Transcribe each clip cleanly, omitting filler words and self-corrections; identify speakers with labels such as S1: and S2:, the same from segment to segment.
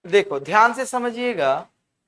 S1: देखो ध्यान से समझिएगा,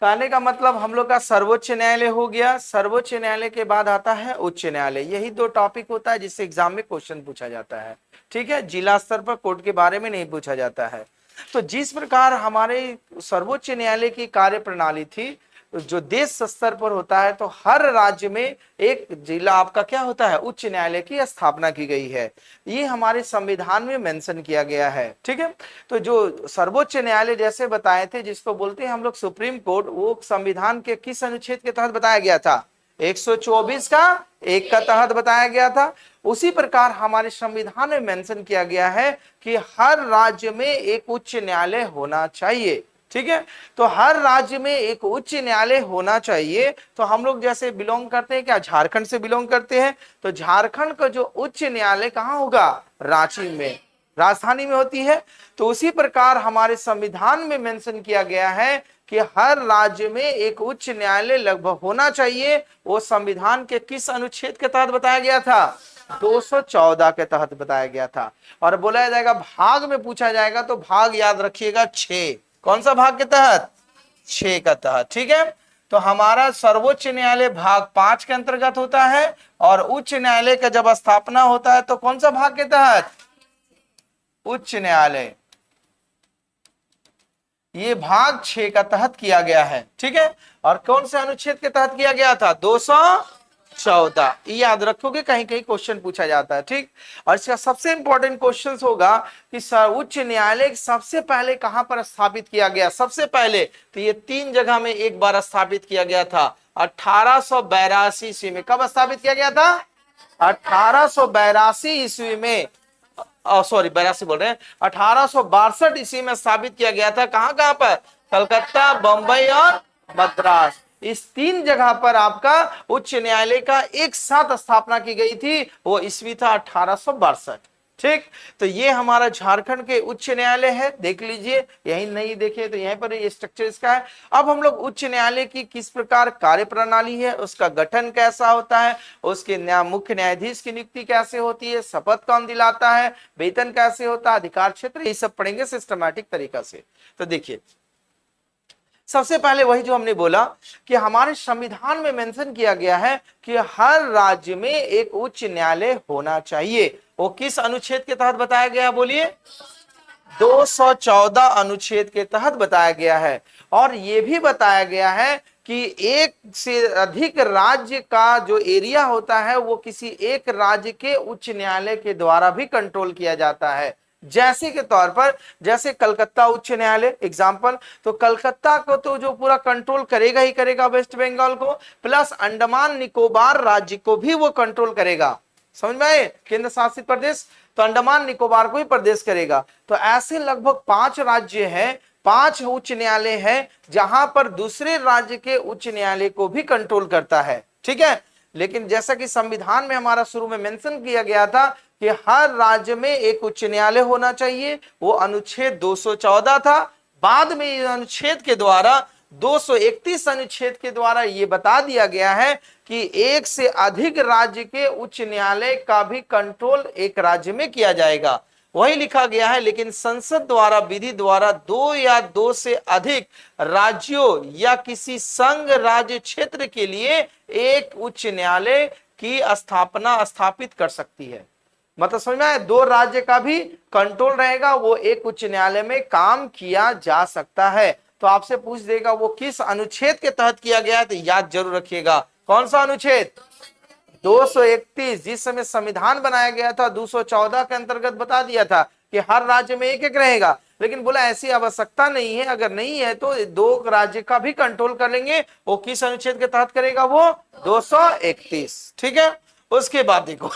S1: कहने का मतलब हम लोग का सर्वोच्च न्यायालय हो गया, सर्वोच्च न्यायालय के बाद आता है उच्च न्यायालय। यही दो टॉपिक होता है जिससे एग्जाम में क्वेश्चन पूछा जाता है। ठीक है, जिला स्तर पर कोर्ट के बारे में नहीं पूछा जाता है। तो जिस प्रकार हमारे सर्वोच्च न्यायालय की कार्य प्रणाली थी, जो देश स्तर पर होता है, तो हर राज्य में एक जिला आपका क्या होता है, उच्च न्यायालय की स्थापना की गई है। ये हमारे संविधान में मेंशन किया गया है। ठीक है, तो जो सर्वोच्च न्यायालय जैसे बताए थे, जिसको बोलते हैं हम लोग सुप्रीम कोर्ट, वो संविधान के किस अनुच्छेद के तहत बताया गया था, 124 का एक का तहत बताया गया था। उसी प्रकार हमारे संविधान में मेंशन किया गया है कि हर राज्य में एक उच्च न्यायालय होना चाहिए। ठीक है, तो हर राज्य में एक उच्च न्यायालय होना चाहिए। तो हम लोग जैसे बिलोंग करते हैं, क्या झारखंड से बिलोंग करते हैं, तो झारखंड का जो उच्च न्यायालय कहाँ होगा, रांची में, राजधानी में होती है। तो उसी प्रकार हमारे संविधान में मेंशन किया गया है कि हर राज्य में एक उच्च न्यायालय लगभग होना चाहिए। वो संविधान के किस अनुच्छेद के तहत बताया गया था, 214 के तहत बताया गया था। और बोला जाएगा भाग में पूछा जाएगा, तो भाग याद रखिएगा 6। कौन सा भाग के तहत, 6 का तहत। ठीक है, तो हमारा सर्वोच्च न्यायालय भाग 5 के अंतर्गत होता है, और उच्च न्यायालय का जब स्थापना होता है तो कौन सा भाग के तहत, उच्च न्यायालय, ये भाग 6 का तहत किया गया है। ठीक है, और कौन से अनुच्छेद के तहत किया गया था, 214। ये याद रखोगे, कहीं कहीं क्वेश्चन पूछा जाता है। ठीक, और इसका सबसे इंपॉर्टेंट क्वेश्चन होगा कि उच्च न्यायालय सबसे पहले कहां पर स्थापित किया गया, सबसे पहले तो ये 3 जगह में एक बार स्थापित किया गया था। 1882 ईस्वी में। कब स्थापित किया गया था, 1882 ईस्वी में, सॉरी 82 बोल रहे हैं, 1862 ईस्वी में स्थापित किया गया था। कहां कहां पर, कलकत्ता, बंबई और मद्रास। इस 3 जगह पर आपका उच्च न्यायालय का एक साथ स्थापना की गई थी। वो ईस्वी था 1862। ठीक, तो ये हमारा झारखंड के उच्च न्यायालय है, देख लीजिए। यही नहीं देखे तो यहीं पर ये स्ट्रक्चर इसका है। अब हम लोग उच्च न्यायालय की किस प्रकार कार्य प्रणाली है, उसका गठन कैसा होता है, उसके मुख्य न्यायाधीश की नियुक्ति कैसे होती है, शपथ कौन दिलाता है, वेतन कैसे होता है, अधिकार क्षेत्र, ये सब पढ़ेंगे सिस्टमैटिक तरीका से। तो देखिए, सबसे पहले वही जो हमने बोला कि हमारे संविधान में मेंशन किया गया है कि हर राज्य में एक उच्च न्यायालय होना चाहिए। वो किस अनुच्छेद के तहत बताया गया, बोलिए, 214 अनुच्छेद के तहत बताया गया है। और यह भी बताया गया है कि एक से अधिक राज्य का जो एरिया होता है, वो किसी एक राज्य के उच्च न्यायालय के द्वारा भी कंट्रोल किया जाता है। जैसे के तौर पर, जैसे कलकत्ता उच्च न्यायालय एग्जाम्पल, तो कलकत्ता को तो जो पूरा कंट्रोल करेगा ही करेगा वेस्ट बंगाल को, प्लस अंडमान निकोबार राज्य को भी वो कंट्रोल करेगा। समझ में आए, केंद्र शासित प्रदेश, तो अंडमान निकोबार को ही प्रदेश करेगा। तो ऐसे लगभग 5 राज्य है, 5 उच्च न्यायालय है, जहां पर दूसरे राज्य के उच्च न्यायालय को भी कंट्रोल करता है। ठीक है, लेकिन जैसा कि संविधान में हमारा शुरू में मेंशन किया गया था कि हर राज्य में एक उच्च न्यायालय होना चाहिए, वो अनुच्छेद 214 था। बाद में इस अनुच्छेद के द्वारा 231 अनुच्छेद के द्वारा यह बता दिया गया है कि एक से अधिक राज्य के उच्च न्यायालय का भी कंट्रोल एक राज्य में किया जाएगा, वही लिखा गया है। लेकिन संसद द्वारा, विधि द्वारा 2 या 2 से अधिक राज्यों या किसी संघ राज्य क्षेत्र के लिए एक उच्च न्यायालय की स्थापना स्थापित कर सकती है। मतलब समझ में आया, 2 राज्य का भी कंट्रोल रहेगा, वो एक उच्च न्यायालय में काम किया जा सकता है। तो आपसे पूछ देगा वो किस अनुच्छेद के तहत किया गया है, तो याद जरूर रखिएगा। कौन सा अनुच्छेद, 231। जिस समय संविधान बनाया गया था 214 के अंतर्गत बता दिया था कि हर राज्य में एक एक रहेगा, लेकिन बोला ऐसी आवश्यकता नहीं है, अगर नहीं है तो 2 राज्य का भी कंट्रोल कर लेंगे। वो किस अनुच्छेद के तहत करेगा, वो 231। ठीक है, उसके बाद देखो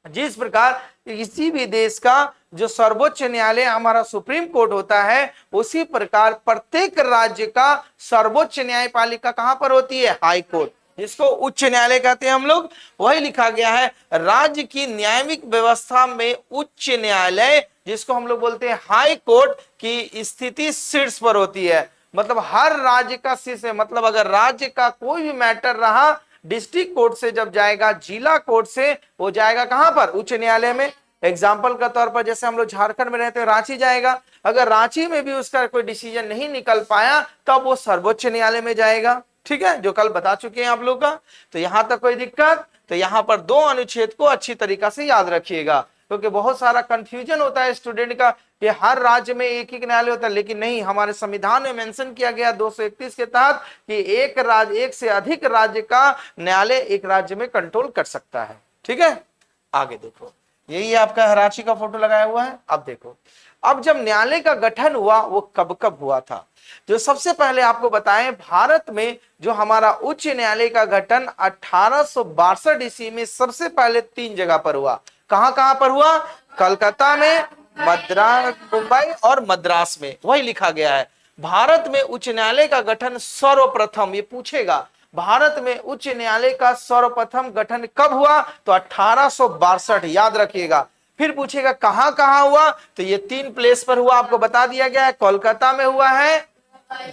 S1: जिस प्रकार किसी भी देश का जो सर्वोच्च न्यायालय हमारा सुप्रीम कोर्ट होता है, उसी प्रकार प्रत्येक राज्य का सर्वोच्च न्यायपालिका कहां पर होती है, हाई कोर्ट, जिसको उच्च न्यायालय कहते हैं हम लोग। वही लिखा गया है, राज्य की न्यायिक व्यवस्था में उच्च न्यायालय, जिसको हम लोग बोलते हैं हाई कोर्ट, की स्थिति शीर्ष पर होती है। मतलब हर राज्य का शीर्ष है, मतलब अगर राज्य का कोई भी मैटर रहा, डिस्ट्रिक्ट कोर्ट से जब जाएगा, जिला कोर्ट से वो जाएगा कहां पर, उच्च न्यायालय में। एग्जाम्पल का तौर पर जैसे हम लोग झारखंड में रहते हैं, रांची जाएगा, अगर रांची में भी उसका कोई डिसीजन नहीं निकल पाया तब वो सर्वोच्च न्यायालय में जाएगा। ठीक है, जो कल बता चुके हैं आप लोग का। तो यहां तक कोई दिक्कत? तो यहां पर दो अनुच्छेद को अच्छी तरीका से याद रखिएगा, क्योंकि बहुत सारा कंफ्यूजन होता है स्टूडेंट का कि हर राज्य में एक ही न्यायालय होता है, लेकिन नहीं, हमारे संविधान में मेंशन किया गया 231 के तहत कि एक से अधिक राज्य का न्यायालय एक राज्य में कंट्रोल कर सकता है। ठीक है, आगे देखो, यही आपका रांची का फोटो लगाया हुआ है। अब देखो, अब जब न्यायालय का गठन हुआ वो कब कब हुआ था? जो सबसे पहले आपको बताएं, भारत में जो हमारा उच्च न्यायालय का गठन 1862 ईस्वी में सबसे पहले 3 जगह पर हुआ। कहां कहां पर हुआ? कलकत्ता में, मद्रास, मुंबई और मद्रास में। वही लिखा गया है। भारत में उच्च न्यायालय का गठन सर्वप्रथम, ये पूछेगा, भारत में उच्च न्यायालय का सर्वप्रथम गठन कब हुआ? तो 1862, याद रखिएगा। फिर पूछेगा कहां कहां हुआ? तो ये 3 प्लेस पर हुआ, आपको बता दिया गया है। कोलकाता में हुआ है,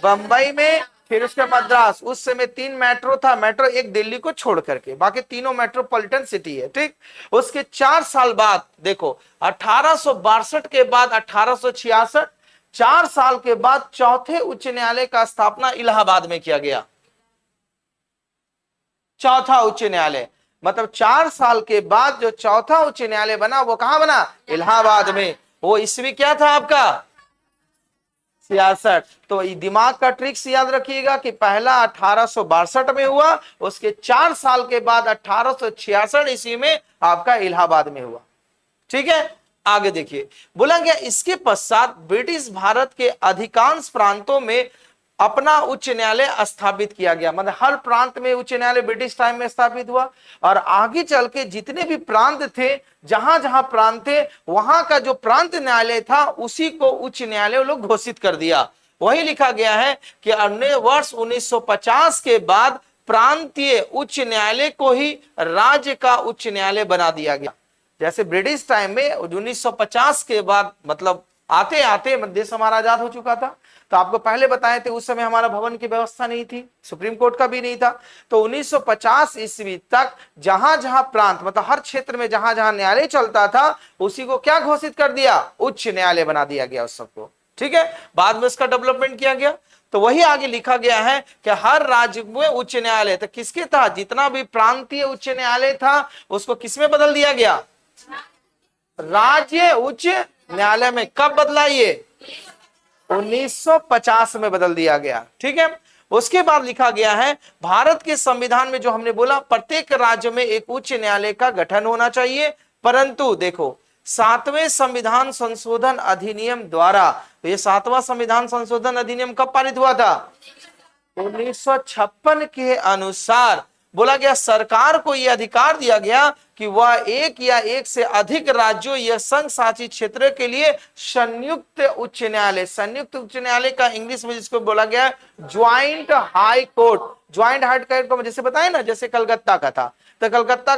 S1: बंबई में, फिर उसके मद्रास। उस समय 3 मेट्रो था, मेट्रो एक दिल्ली को छोड़ करके, बाकी तीनों मेट्रोपॉलिटन सिटी है। ठीक, उसके 4 साल बाद देखो, 1862 के बाद 1866, 4 साल के बाद चौथे उच्च न्यायालय का स्थापना इलाहाबाद में किया गया। चौथा उच्च न्यायालय, मतलब 4 साल के बाद जो चौथा उच्च न्यायालय बना वो कहां बना? इलाहाबाद में। वो ईस्वी क्या था आपका? 66। तो दिमाग का ट्रिक्स याद रखिएगा कि पहला 1862 में हुआ, उसके 4 साल के बाद 1866 ईस्वी में आपका इलाहाबाद में हुआ। ठीक है, आगे देखिए, बोला गया इसके पश्चात ब्रिटिश भारत के अधिकांश प्रांतों में अपना उच्च न्यायालय स्थापित किया गया। मतलब हर प्रांत में उच्च न्यायालय ब्रिटिश टाइम में स्थापित हुआ, और आगे चल के जितने भी प्रांत थे, जहां जहां प्रांत थे, वहां का जो प्रांत न्यायालय था उसी को उच्च न्यायालय लोग घोषित कर दिया। वही लिखा गया है कि अन्य वर्ष 1950 के बाद प्रांतीय उच्च न्यायालय को ही राज्य का उच्च न्यायालय बना दिया गया। जैसे ब्रिटिश टाइम में 1950 के बाद, मतलब आते आते देश हमारा आजाद हो चुका था। तो आपको पहले बताए थे उस समय हमारा भवन की व्यवस्था नहीं थी, सुप्रीम कोर्ट का भी नहीं था। तो 1950 ईस्वी तक जहां जहां प्रांत, मतलब हर क्षेत्र में जहां जहां न्यायालय चलता था, उसी को क्या घोषित कर दिया? उच्च न्यायालय बना दिया गया उस सबको। ठीक है, बाद में इसका डेवलपमेंट किया गया। तो वही आगे लिखा गया है कि हर राज्य में उच्च न्यायालय, तो किसके था? जितना भी प्रांतीय उच्च न्यायालय था उसको किसमें बदल दिया गया? राज्य उच्च न्यायालय में। कब बदला? ये 1950 में बदल दिया गया। ठीक है, उसके बाद लिखा गया है भारत के संविधान में, जो हमने बोला, प्रत्येक राज्य में एक उच्च न्यायालय का गठन होना चाहिए। परंतु देखो, 7वें संविधान संशोधन अधिनियम द्वारा, तो ये 7वां संविधान संशोधन अधिनियम कब पारित हुआ था? 1956 के अनुसार बोला गया सरकार को यह अधिकार दिया गया कि वह एक या एक से अधिक राज्यों या संघ शासित क्षेत्र के लिए संयुक्त उच्च न्यायालय, संयुक्त उच्च न्यायालय का इंग्लिश में जिसको बोला गया joint high court. Joint high court को जैसे बताया ना, जैसे कलकत्ता का था, तो कलकत्ता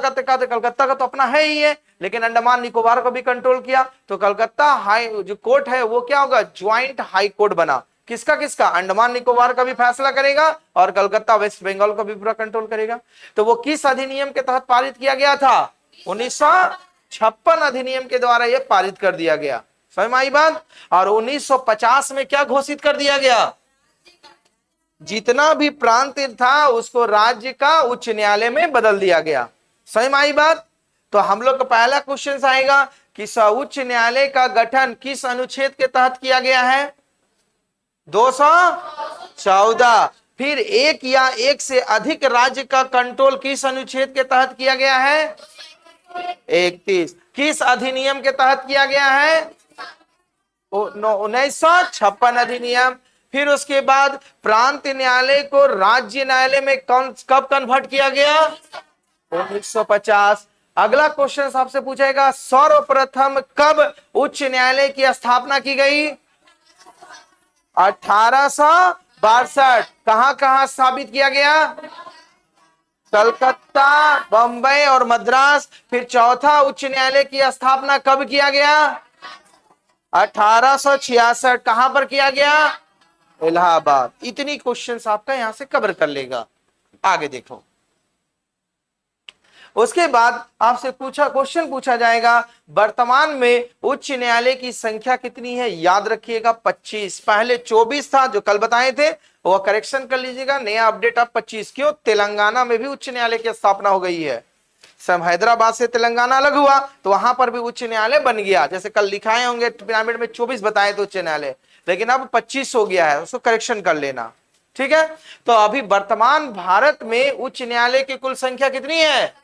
S1: का तो अपना है ही है, लेकिन अंडमान निकोबार को भी कंट्रोल किया। तो कलकत्ता हाई जो कोर्ट है वो क्या होगा? ज्वाइंट हाई कोर्ट बना। किसका किसका? अंडमान निकोबार का भी फैसला करेगा और कलकत्ता वेस्ट बंगाल को भी पूरा कंट्रोल करेगा। तो वो किस अधिनियम के तहत पारित किया गया था? 1956 अधिनियम के द्वारा ये पारित कर दिया गया। समझ में आई बात? और 1950 में क्या घोषित कर दिया गया? जितना भी प्रांत था उसको राज्य का उच्च न्यायालय में बदल दिया गया। समझ में आई बात? तो हम लोग का पहला क्वेश्चन आएगा कि उच्च न्यायालय का गठन किस अनुच्छेद के तहत किया गया है? 214। फिर एक या एक से अधिक राज्य का कंट्रोल किस अनुच्छेद के तहत किया गया है? 31। किस अधिनियम के तहत किया गया है? 1956 अधिनियम। फिर उसके बाद प्रांत न्यायालय को राज्य न्यायालय में कब कन्वर्ट किया गया? 1950। अगला क्वेश्चन आपसे पूछेगा सर्वप्रथम कब उच्च न्यायालय की स्थापना की गई? 1862। कहां कहां स्थापित किया गया? कलकत्ता, बंबई और मद्रास। फिर चौथा उच्च न्यायालय की स्थापना कब किया गया? 1866। कहां पर किया गया? इलाहाबाद। इतनी क्वेश्चंस आपका यहां से कवर कर लेगा। आगे देखो, उसके बाद आपसे क्वेश्चन पूछा जाएगा, वर्तमान में उच्च न्यायालय की संख्या कितनी है? याद रखिएगा 25। पहले 24 था जो कल बताए थे, वो करेक्शन कर लीजिएगा, नया अपडेट अब 25। क्यों? तेलंगाना में भी उच्च न्यायालय की स्थापना हो गई है। सब हैदराबाद से तेलंगाना अलग हुआ तो वहां पर भी उच्च न्यायालय बन गया। जैसे कल लिखाए होंगे पिरामिड में 24 बताए थे उच्च न्यायालय, लेकिन अब 25 हो गया है, उसको करेक्शन कर लेना। ठीक है, तो अभी वर्तमान भारत में उच्च न्यायालय की कुल संख्या कितनी है?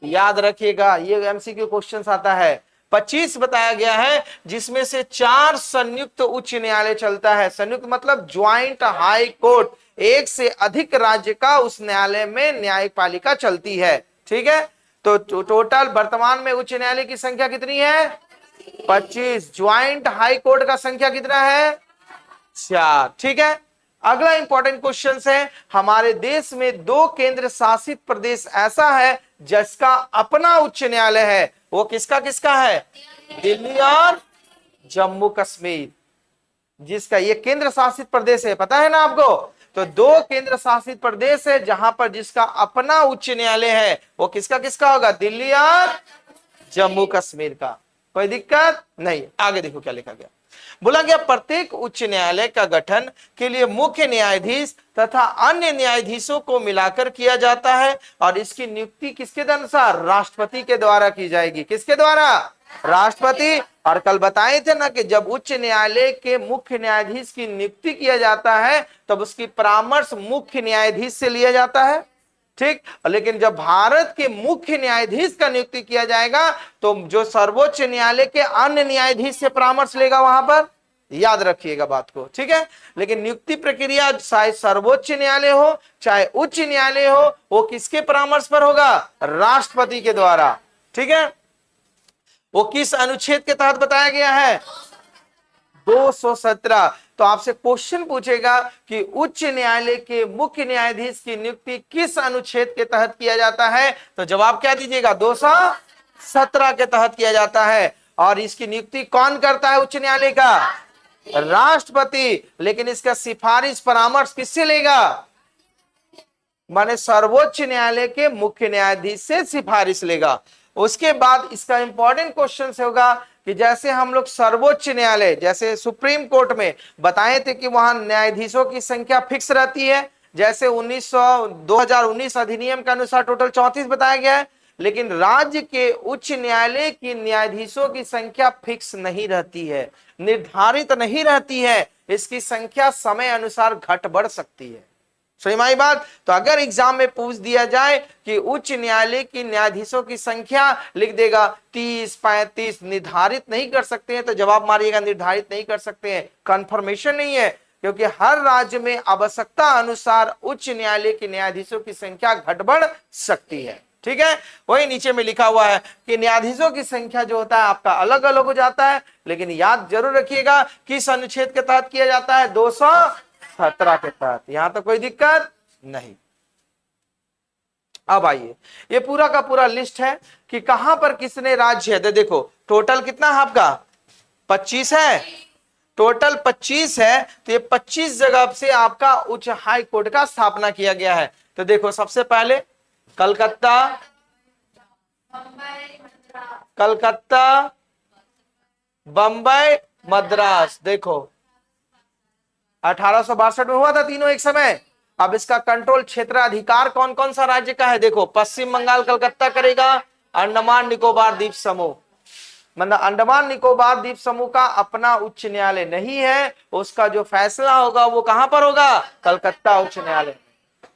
S1: याद रखिएगा, ये एमसीक्यू क्वेश्चन आता है। 25 बताया गया है, जिसमें से 4 संयुक्त उच्च न्यायालय चलता है। संयुक्त मतलब ज्वाइंट हाई कोर्ट, एक से अधिक राज्य का उस न्यायालय में न्यायपालिका चलती है। ठीक है, तो टोटल वर्तमान में उच्च न्यायालय की संख्या कितनी है? 25। ज्वाइंट हाई कोर्ट का संख्या कितना है? 4। ठीक है, अगला इंपॉर्टेंट क्वेश्चन है, हमारे देश में 2 केंद्र शासित प्रदेश ऐसा है जिसका अपना उच्च न्यायालय है। वो किसका किसका है? दिल्ली और जम्मू कश्मीर, जिसका ये केंद्र शासित प्रदेश है, पता है ना आपको? तो 2 केंद्र शासित प्रदेश है जहां पर जिसका अपना उच्च न्यायालय है, वो किसका किसका होगा? दिल्ली और जम्मू कश्मीर का। कोई दिक्कत नहीं। आगे देखो क्या लिखा गया। बोला गया प्रत्येक उच्च न्यायालय का गठन के लिए मुख्य न्यायाधीश तथा अन्य न्यायाधीशों को मिलाकर किया जाता है, और इसकी नियुक्ति किसके अनुसार? राष्ट्रपति के द्वारा की जाएगी। किसके द्वारा? राष्ट्रपति। और कल बताए थे ना कि जब उच्च न्यायालय के मुख्य न्यायाधीश की नियुक्ति किया जाता है तब उसकी परामर्श मुख्य न्यायाधीश से लिया जाता है। ठीक, लेकिन जब भारत के मुख्य न्यायाधीश का नियुक्ति किया जाएगा तो जो सर्वोच्च न्यायालय के अन्य न्यायाधीश से परामर्श लेगा वहां पर। याद रखिएगा बात को। ठीक है, लेकिन नियुक्ति प्रक्रिया चाहे सर्वोच्च न्यायालय हो चाहे उच्च न्यायालय हो, वो किसके परामर्श पर होगा? राष्ट्रपति के द्वारा। ठीक है, वो किस अनुच्छेद के तहत बताया गया है? 217। तो आपसे क्वेश्चन पूछेगा कि उच्च न्यायालय के मुख्य न्यायाधीश की नियुक्ति किस अनुच्छेद के तहत किया जाता है? तो जवाब क्या दीजिएगा? 217 के तहत किया जाता है। और इसकी नियुक्ति कौन करता है उच्च न्यायालय का? राष्ट्रपति। लेकिन इसका सिफारिश परामर्श किससे लेगा? माने सर्वोच्च न्यायालय के मुख्य न्यायाधीश से सिफारिश लेगा। उसके बाद इसका इंपॉर्टेंट क्वेश्चन होगा कि जैसे हम लोग सर्वोच्च न्यायालय जैसे सुप्रीम कोर्ट में बताए थे कि वहां न्यायाधीशों की संख्या फिक्स रहती है, जैसे 2019 अधिनियम के अनुसार टोटल 34 बताया गया है, लेकिन राज्य के उच्च न्यायालय की न्यायाधीशों की संख्या फिक्स नहीं रहती है, निर्धारित नहीं रहती है। इसकी संख्या समय अनुसार घट बढ़ सकती है। सही माई बात। तो अगर एग्जाम में पूछ दिया जाए कि उच्च न्यायालय की न्यायाधीशों की संख्या, लिख देगा 30 35, निर्धारित नहीं कर सकते हैं, तो जवाब मारिएगा निर्धारित नहीं कर सकते हैं, कंफर्मेशन नहीं है, क्योंकि हर राज्य में आवश्यकता अनुसार उच्च न्यायालय के न्यायाधीशों की संख्या घट बढ़ सकती है। ठीक है, वही नीचे में लिखा हुआ है कि न्यायाधीशों की संख्या जो होता है आपका अलग अलग हो जाता है, लेकिन याद जरूर रखिएगा किस अनुच्छेद के तहत किया जाता है? 217 के तहत। यहां तो कोई दिक्कत नहीं। अब आइए, ये पूरा का पूरा लिस्ट है कि कहां पर किसने राज्य है। तो देखो टोटल कितना है आपका? 25 है। टोटल 25 है, तो ये 25 जगह से आपका उच्च हाई कोर्ट का स्थापना किया गया है। तो देखो सबसे पहले कलकत्ता, बंबई, मद्रास। देखो 1862 में हुआ था तीनों एक समय। अब इसका कंट्रोल क्षेत्र अधिकार कौन कौन सा राज्य का है? देखो पश्चिम बंगाल कलकत्ता करेगा, अंडमान निकोबार द्वीप समूह, मतलब अंडमान निकोबार द्वीप समूह का अपना उच्च न्यायालय नहीं है, उसका जो फैसला होगा वो कहां पर होगा? कलकत्ता उच्च न्यायालय।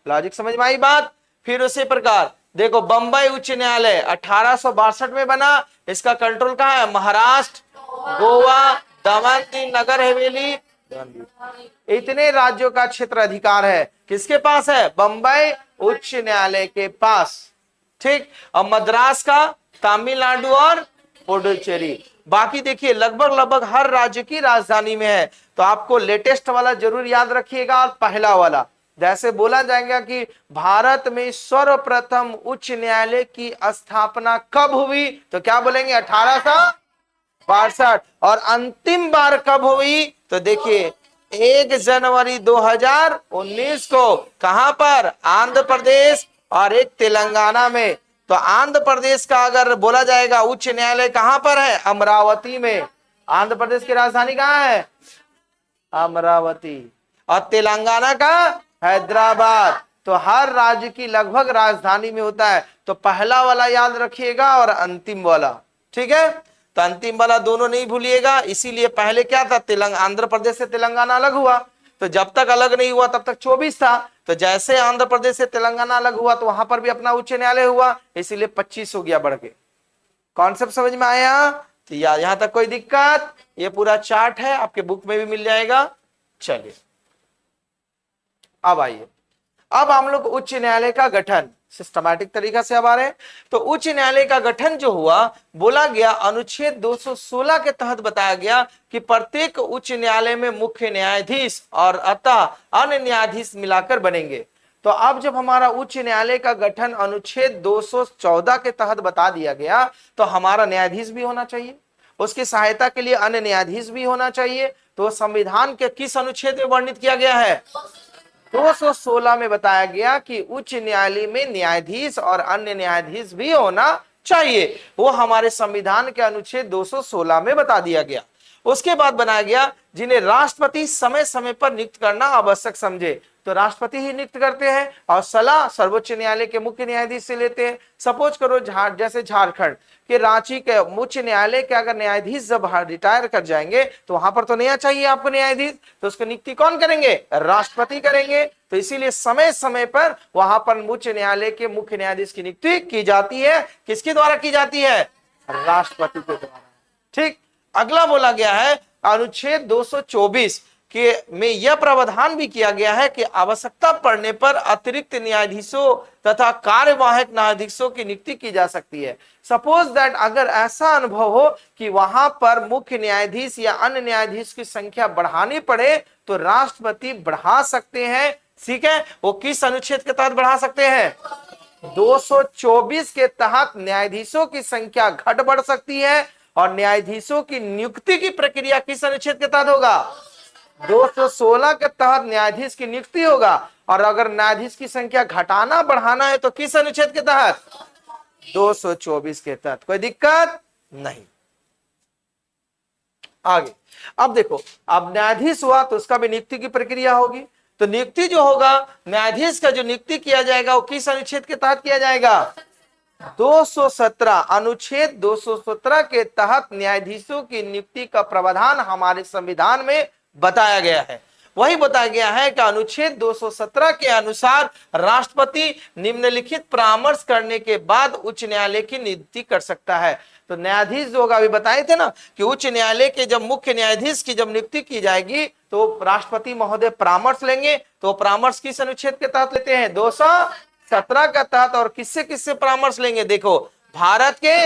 S1: लॉजिक समझ में आई बात। फिर उसी प्रकार देखो बंबई उच्च न्यायालय 1862 में बना, इसका कंट्रोल कहां है? महाराष्ट्र, गोवा, दमन, नगर हवेली, इतने राज्यों का क्षेत्र अधिकार है किसके पास है? बंबई उच्च न्यायालय के पास। ठीक, और मद्रास का तमिलनाडु और पुडुचेरी। बाकी देखिए लगभग हर राज्य की राजधानी में है। तो आपको लेटेस्ट वाला जरूर याद रखिएगा। और पहला वाला जैसे बोला जाएगा कि भारत में सर्वप्रथम उच्च न्यायालय की स्थापना कब हुई, तो क्या बोलेंगे? 1862। और अंतिम बार कब हुई? तो देखिए 1 जनवरी 2019 को। कहां पर? आंध्र प्रदेश और एक तेलंगाना में। तो तो आंध्र प्रदेश का अगर बोला जाएगा उच्च न्यायालय कहां पर है? अमरावती में। आंध्र प्रदेश की राजधानी कहां है? अमरावती। और तेलंगाना का हैदराबाद। तो हर राज्य की लगभग राजधानी में होता है। तो पहला वाला याद रखिएगा और अंतिम वाला, ठीक है। तो अंतिम वाला दोनों नहीं भूलिएगा। इसीलिए पहले क्या था, आंध्र प्रदेश से तेलंगाना अलग हुआ, तो जब तक अलग नहीं हुआ तब तक 24 था। तो जैसे आंध्र प्रदेश से तेलंगाना अलग हुआ तो वहां पर भी अपना उच्च न्यायालय हुआ, इसीलिए 25 हो गया बढ़ के। कॉन्सेप्ट समझ में आया? तो यहां तक कोई दिक्कत? ये पूरा चार्ट है, आपके बुक में भी मिल जाएगा। चलिए अब आइए, अब हम लोग उच्च न्यायालय का गठन सिस्टमैटिक तरीका से अब आ रहे हैं। तो उच्च न्यायालय का गठन जो हुआ, बोला गया अनुच्छेद 216 के तहत बताया गया कि प्रत्येक उच्च न्यायालय में मुख्य न्यायाधीश और अतः अन्य न्यायाधीश मिलाकर बनेंगे। तो अब जब हमारा उच्च न्यायालय का गठन अनुच्छेद 214 के तहत बता दिया गया, तो हमारा न्यायाधीश भी होना चाहिए, उसकी सहायता के लिए अन्य न्यायाधीश भी होना चाहिए। तो संविधान के किस अनुच्छेद में वर्णित किया गया है? 216 में बताया गया कि उच्च न्यायालय में न्यायाधीश और अन्य न्यायाधीश भी होना चाहिए। वो हमारे संविधान के अनुच्छेद 216 में बता दिया गया। उसके बाद बनाया गया जिन्हें राष्ट्रपति समय समय पर नियुक्त करना आवश्यक समझे, तो राष्ट्रपति ही नियुक्त करते हैं और सलाह सर्वोच्च न्यायालय के मुख्य न्यायाधीश से लेते हैं। सपोज करो जैसे झारखंड के रांची के उच्च न्यायालय के अगर न्यायाधीश जब रिटायर कर जाएंगे तो वहां पर तो नया चाहिए आपको न्यायाधीश, तो उसकी नियुक्ति कौन करेंगे? राष्ट्रपति करेंगे। तो इसीलिए समय समय पर वहां पर उच्च न्यायालय के मुख्य न्यायाधीश की नियुक्ति की जाती है। किसके द्वारा की जाती है? राष्ट्रपति के द्वारा। ठीक। अगला बोला गया है अनुच्छेद 224 के में यह प्रावधान भी किया गया है कि आवश्यकता पड़ने पर अतिरिक्त न्यायाधीशों तथा कार्यवाहक न्यायाधीशों की नियुक्ति की जा सकती है। सपोज दैट अगर ऐसा अनुभव हो कि वहां पर मुख्य न्यायाधीश या अन्य न्यायाधीश की संख्या बढ़ानी पड़े, तो राष्ट्रपति बढ़ा सकते हैं। ठीक है, वो किस अनुच्छेद के तहत बढ़ा सकते हैं? 224 के तहत न्यायाधीशों की संख्या घट बढ़ सकती है। और न्यायाधीशों की नियुक्ति की प्रक्रिया किस अनुच्छेद के तहत होगा? 216 के तहत न्यायाधीश की नियुक्ति होगा। और अगर न्यायाधीश की संख्या घटाना बढ़ाना है तो किस अनुच्छेद के तहत? 224 के तहत। कोई दिक्कत नहीं। आगे अब देखो, अब न्यायाधीश हुआ तो उसका भी नियुक्ति की प्रक्रिया होगी। तो नियुक्ति जो होगा, न्यायाधीश का जो नियुक्ति किया जाएगा वो किस अनुच्छेद के तहत किया जाएगा? 217 अनुच्छेद 217 के तहत न्यायाधीशों की नियुक्ति का प्रावधान हमारे संविधान में बताया गया है। वही बताया गया है कि अनुच्छेद 217 के अनुसार राष्ट्रपति निम्नलिखित परामर्श करने के बाद उच्च न्यायालय की नियुक्ति कर सकता है। तो न्यायाधीश जो होगा, अभी बताए थे ना कि उच्च न्यायालय के जब मुख्य न्यायाधीश की जब नियुक्ति की जाएगी तो राष्ट्रपति महोदय परामर्श लेंगे। तो परामर्श किस अनुच्छेद के तहत लेते हैं? 217 का तहत। और किससे किससे परामर्श लेंगे? देखो, भारत के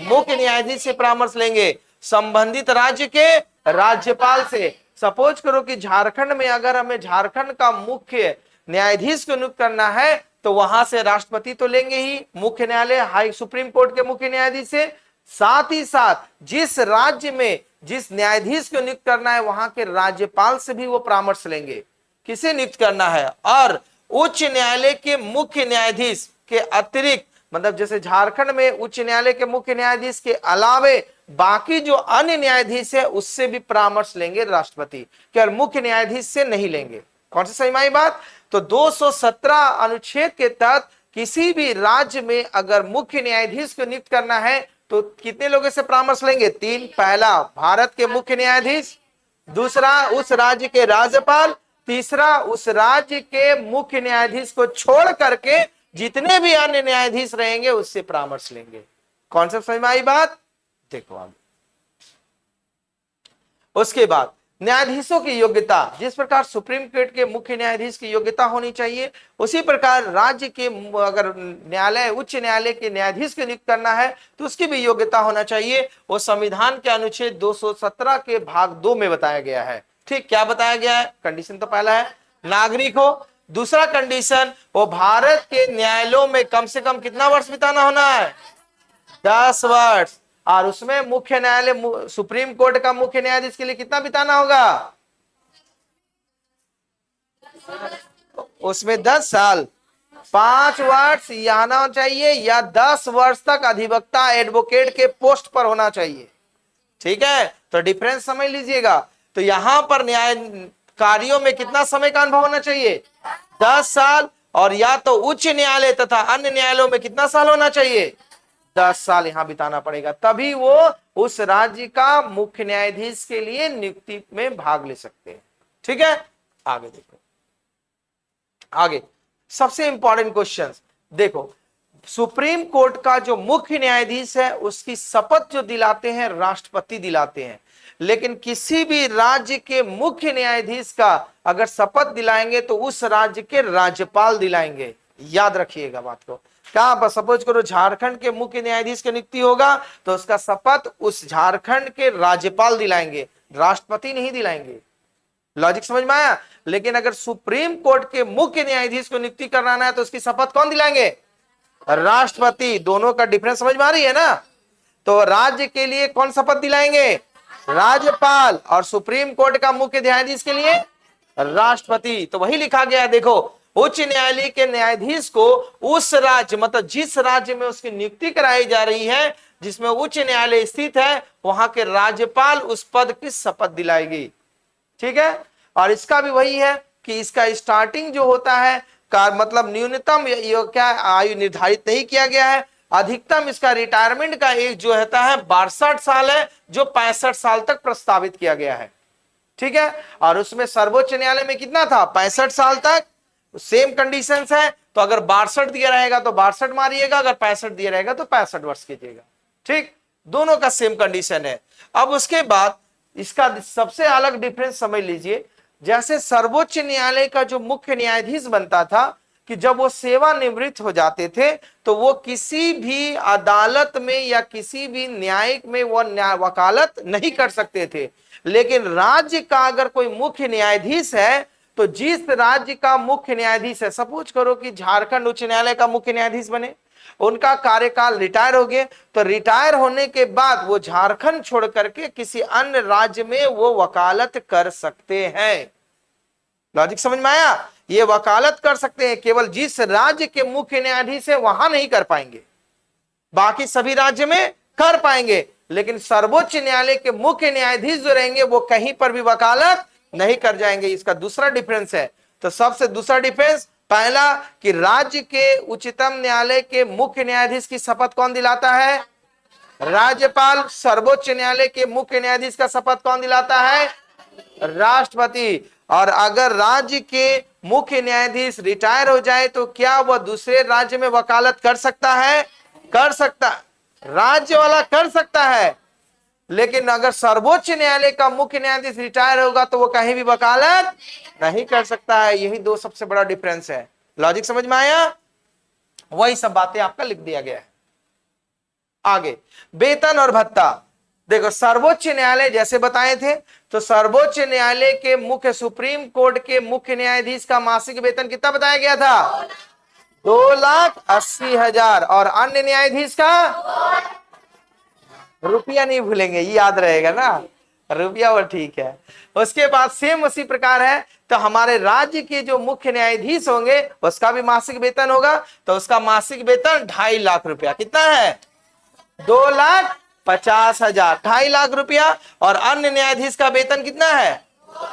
S1: मुख्य न्यायाधीश से परामर्श लेंगे, संबंधित राज्य के राज्यपाल से। सपोज करो कि झारखंड में अगर हमें झारखंड का मुख्य न्यायाधीश को नियुक्त करना है तो वहां से राष्ट्रपति तो लेंगे ही, मुख्य न्यायालय हाई सुप्रीम कोर्ट के मुख्य न्यायाधीश से। साथ ही साथ जिस राज्य में जिस न्यायाधीश को नियुक्त करना है वहां के राज्यपाल से भी वो परामर्श लेंगे किसे नियुक्त करना है। और उच्च न्यायालय के मुख्य न्यायाधीश के अतिरिक्त, मतलब जैसे झारखंड में उच्च न्यायालय के मुख्य न्यायाधीश के अलावे बाकी जो अन्य न्यायाधीश है उससे भी परामर्श लेंगे राष्ट्रपति, केवल मुख्य न्यायाधीश से नहीं लेंगे। कौन सी सही माई बात? तो 217 अनुच्छेद के तहत किसी भी राज्य में अगर मुख्य न्यायाधीश को नियुक्त करना है तो कितने लोगों से परामर्श लेंगे? 3। पहला भारत के मुख्य न्यायाधीश, दूसरा उस राज्य के राज्यपाल, तीसरा उस राज्य के मुख्य न्यायाधीश को छोड़ करके जितने भी अन्य न्यायाधीश रहेंगे उससे परामर्श लेंगे। कॉन्सेप्ट समझ में आई बात? देखो आगे, उसके बाद न्यायाधीशों की योग्यता। जिस प्रकार सुप्रीम कोर्ट के मुख्य न्यायाधीश की योग्यता होनी चाहिए, उसी प्रकार राज्य के अगर न्यायालय उच्च न्यायालय के न्यायाधीश को नियुक्त करना है तो उसकी भी योग्यता होना चाहिए। वो संविधान के अनुच्छेद 217 के भाग 2 में बताया गया है। ठीक, क्या बताया गया है? कंडीशन तो पहला है नागरिक हो, दूसरा कंडीशन वो भारत के न्यायालयों में कम से कम कितना वर्ष बिताना होना है? 10 वर्ष। और उसमें मुख्य न्यायालय सुप्रीम कोर्ट का मुख्य न्यायाधीश के लिए कितना बिताना होगा? उसमें 10 साल। 5 वर्ष आना चाहिए या 10 वर्ष तक अधिवक्ता एडवोकेट के पोस्ट पर होना चाहिए। ठीक है, तो डिफरेंस समझ लीजिएगा। तो यहां पर न्याय कार्यों में कितना समय का अनुभव होना चाहिए? 10 साल। और या तो उच्च न्यायालय तथा अन्य न्यायालयों में कितना साल होना चाहिए? 10 साल यहां बिताना पड़ेगा, तभी वो उस राज्य का मुख्य न्यायाधीश के लिए नियुक्ति में भाग ले सकते हैं। ठीक है, आगे देखो। आगे सबसे इंपॉर्टेंट क्वेश्चन देखो, सुप्रीम कोर्ट का जो मुख्य न्यायाधीश है उसकी शपथ जो दिलाते हैं राष्ट्रपति दिलाते हैं, लेकिन किसी भी राज्य के मुख्य न्यायाधीश का अगर शपथ दिलाएंगे तो उस राज्य के राज्यपाल दिलाएंगे। याद रखिएगा बात को। क्या सपोज करो झारखंड के मुख्य न्यायाधीश की नियुक्ति होगा तो उसका शपथ उस झारखंड के राज्यपाल दिलाएंगे, राष्ट्रपति नहीं दिलाएंगे। लॉजिक समझ में आया? लेकिन अगर सुप्रीम कोर्ट के मुख्य न्यायाधीश को नियुक्ति कराना है तो उसकी शपथ कौन दिलाएंगे? राष्ट्रपति। दोनों का डिफरेंस समझ में आ रही है ना? तो राज्य के लिए कौन शपथ दिलाएंगे? राज्यपाल। और सुप्रीम कोर्ट का मुख्य न्यायाधीश के लिए राष्ट्रपति। तो वही लिखा गया है, देखो, उच्च न्यायालय के न्यायाधीश को उस राज्य मतलब जिस राज्य में उसकी नियुक्ति कराई जा रही है, जिसमें उच्च न्यायालय स्थित है, वहां के राज्यपाल उस पद की शपथ दिलाएगी। ठीक है, और इसका भी वही है कि इसका स्टार्टिंग जो होता है का मतलब न्यूनतम क्या आयु निर्धारित नहीं किया गया है, अधिकतम इसका रिटायरमेंट का एज जो होता है 62 साल है, जो 65 साल तक प्रस्तावित किया गया है। ठीक है, और उसमें सर्वोच्च न्यायालय में कितना था? 65 साल तक। सेम कंडीशंस है, तो अगर 62 दिया रहेगा तो 62 मारिएगा, अगर 65 दिया रहेगा तो 65 वर्ष कीजिएगा। ठीक, दोनों का सेम कंडीशन है। अब उसके बाद इसका सबसे अलग डिफरेंस समझ लीजिए। जैसे सर्वोच्च न्यायालय का जो मुख्य न्यायाधीश बनता था कि जब वो सेवानिवृत्त हो जाते थे तो वो किसी भी अदालत में या किसी भी न्यायिक में वो वकालत नहीं कर सकते थे। लेकिन राज्य का अगर कोई मुख्य न्यायाधीश है तो जिस राज्य का मुख्य न्यायाधीश है, सपोज करो कि झारखंड उच्च न्यायालय का मुख्य न्यायाधीश बने, उनका कार्यकाल रिटायर हो गए, तो रिटायर होने के बाद वो झारखंड छोड़ करके किसी अन्य राज्य में वो वकालत कर सकते हैं। लॉजिक समझ में आया? ये वकालत कर सकते हैं, केवल जिस राज्य के मुख्य न्यायाधीश है वहां नहीं कर पाएंगे, बाकी सभी राज्य में कर पाएंगे। लेकिन सर्वोच्च न्यायालय के मुख्य न्यायाधीश जो रहेंगे वो कहीं पर भी वकालत नहीं कर जाएंगे। इसका दूसरा डिफरेंस है। तो सबसे दूसरा डिफरेंस, पहला कि राज्य के उच्चतम न्यायालय के मुख्य न्यायाधीश की शपथ कौन दिलाता है? राज्यपाल। सर्वोच्च न्यायालय के मुख्य न्यायाधीश का शपथ कौन दिलाता है? राष्ट्रपति। और अगर राज्य के मुख्य न्यायाधीश रिटायर हो जाए तो क्या वह दूसरे राज्य में वकालत कर सकता है? कर सकता, राज्य वाला कर सकता है। लेकिन अगर सर्वोच्च न्यायालय का मुख्य न्यायाधीश रिटायर होगा तो वो कहीं भी वकालत नहीं कर सकता है। यही दो सबसे बड़ा डिफरेंस है। लॉजिक समझ में आया? वही सब बातें आपका लिख दिया गया है। आगे वेतन और भत्ता। देखो, सर्वोच्च न्यायालय जैसे बताए थे, तो सर्वोच्च न्यायालय के मुख्य सुप्रीम कोर्ट के मुख्य न्यायाधीश का मासिक वेतन कितना बताया गया था? 2,80,000। और अन्य न्यायाधीश का रुपया नहीं भूलेंगे, ये याद रहेगा ना, रुपया वो ठीक है। उसके बाद सेम उसी प्रकार है, तो हमारे राज्य के जो मुख्य न्यायाधीश होंगे उसका भी मासिक वेतन होगा, तो उसका मासिक वेतन 2.5 लाख रुपया। कितना है? 2,50,000, 2.5 लाख रुपया। और अन्य न्यायाधीश का वेतन कितना है?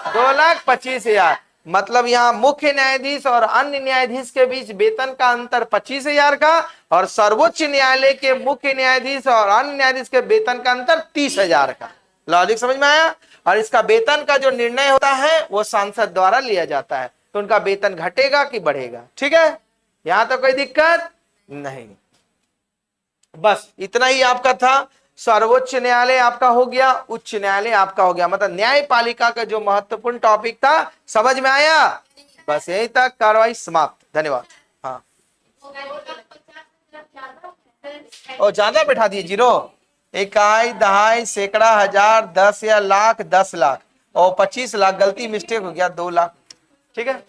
S1: 2,25,000। मतलब यहाँ मुख्य न्यायाधीश और अन्य न्यायाधीश के बीच वेतन का अंतर 25,000 का, और सर्वोच्च न्यायालय के मुख्य न्यायाधीश और अन्य न्यायाधीश के वेतन का अंतर 30,000 का। लॉजिक समझ में आया? और इसका वेतन का जो निर्णय होता है वो सांसद द्वारा लिया जाता है, तो उनका वेतन घटेगा कि बढ़ेगा। ठीक है, यहां तो कोई दिक्कत नहीं। बस इतना ही आपका था। सर्वोच्च न्यायालय आपका हो गया, उच्च न्यायालय आपका हो गया, मतलब न्यायपालिका का जो महत्वपूर्ण टॉपिक था। समझ में आया? बस यहीं तक, कार्रवाई समाप्त। धन्यवाद। हाँ, और ज्यादा बैठा दिए जीरो, इकाई, दहाई, सैकड़ा, हजार, 10 या लाख, 10 लाख और 25 लाख, गलती मिस्टेक हो गया, 2 लाख। ठीक है।